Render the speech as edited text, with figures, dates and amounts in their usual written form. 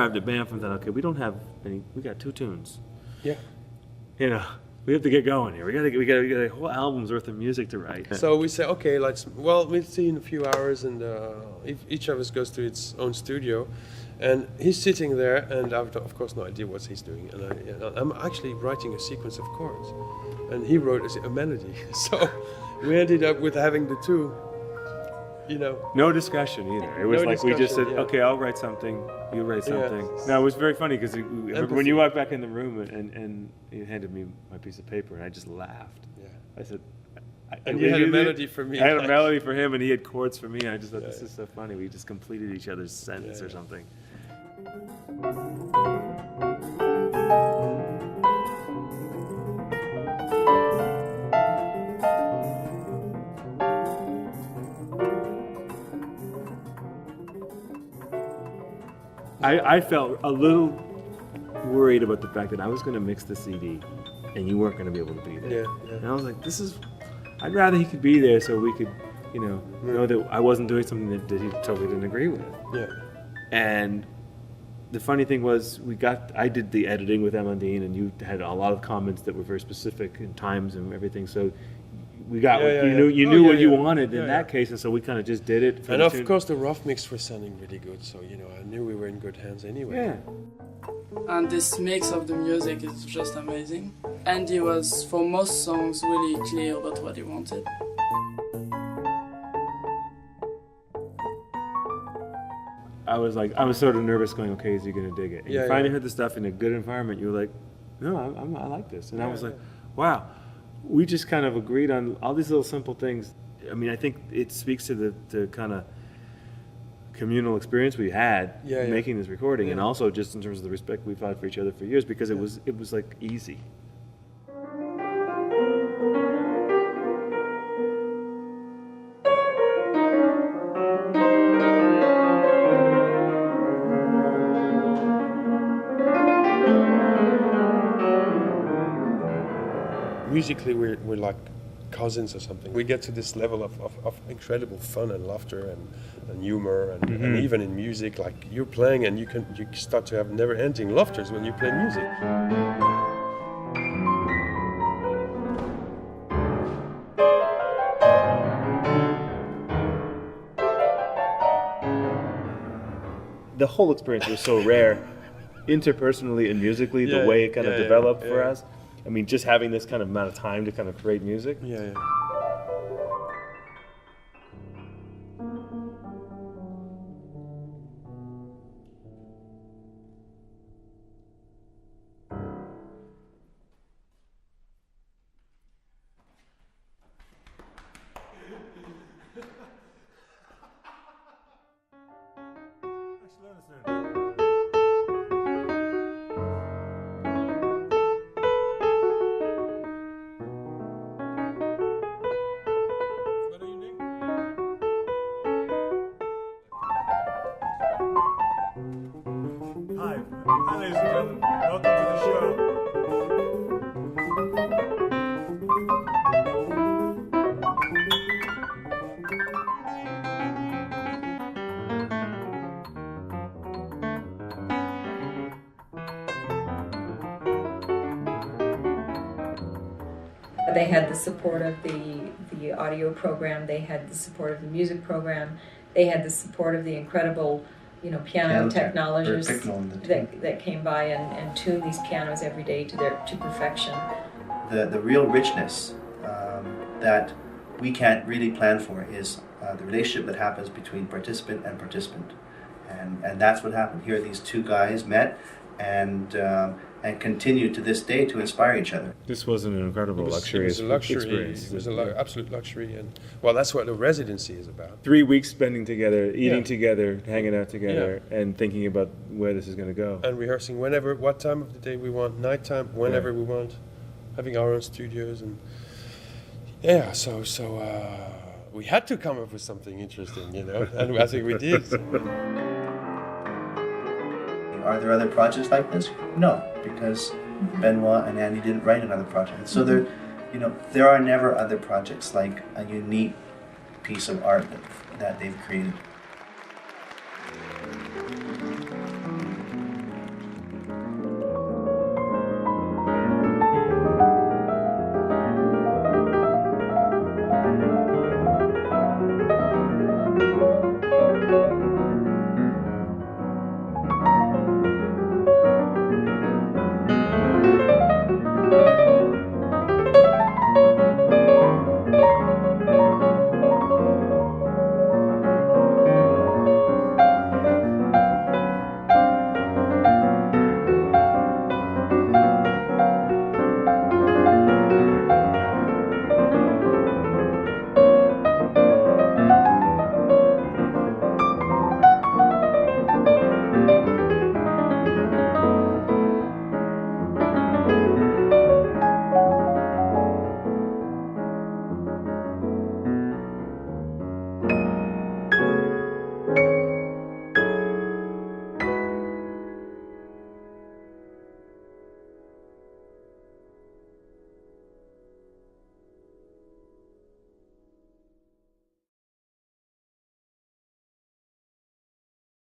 arrived at Banff and thought, okay, we don't have any. We got 2 tunes. Yeah. You know, we have to get going here. We got a whole album's worth of music to write. So we say, okay, we'll see in a few hours, and each of us goes to its own studio, and he's sitting there, and I've of course no idea what he's doing, and I'm actually writing a sequence of chords, and he wrote a melody. So we ended up with having the 2. You know, no discussion either. It was no like we just said, yeah. okay, I'll write something, you write something. Yeah. No, it was very funny because when you walked back in the room and you handed me my piece of paper and I just laughed. Yeah. I said, and you had a melody for me. I had a melody for him and he had chords for me. And I just thought, this is so funny. We just completed each other's sentence or something. I felt a little worried about the fact that I was going to mix the CD and you weren't going to be able to be there. Yeah. And I was like, I'd rather he could be there so we could, know that I wasn't doing something that he totally didn't agree with. Yeah. And the funny thing was, I did the editing with Amandine, and you had a lot of comments that were very specific in times and everything. So we got you knew what you wanted in that case, and so we kind of just did it. And of course, the rough mix was sounding really good. So I knew we were in good hands anyway. Yeah. And this mix of the music is just amazing. Andy was, for most songs, really clear about what he wanted. I was sort of nervous going, okay, is he going to dig it? And you finally heard the stuff in a good environment, you were like, no, I like this. And I was like, wow. We just kind of agreed on all these little simple things. I mean, I think it speaks to the kind of communal experience we had making this recording, and also just in terms of the respect we've had for each other for years, because it was like easy. Musically, we're like cousins or something. We get to this level of incredible fun and laughter and humor and even in music, like you're playing and you start to have never-ending laughters when you play music. The whole experience was so rare, interpersonally and musically, the way it kind of developed for us. I mean, just having this kind of amount of time to kind of create music. Yeah. Hi, ladies and gentlemen. Welcome to the show. They had the support of the audio program, they had the support of the music program, they had the support of the incredible piano technologists that came by and tuned these pianos every day to perfection. The real richness that we can't really plan for is the relationship that happens between participant and participant. And that's what happened here. These two guys met and continue to this day to inspire each other. This was an incredible luxurious experience. It was an absolute luxury, and well, that's what the residency is about. 3 weeks spending together, eating together, hanging out together, and thinking about where this is going to go. And rehearsing what time of the day we want, nighttime, whenever we want, having our own studios, and so we had to come up with something interesting, and I think we did. Are there other projects like this? No, because Benoit and Andy didn't write another project. So there are never other projects like a unique piece of art that they've created. you.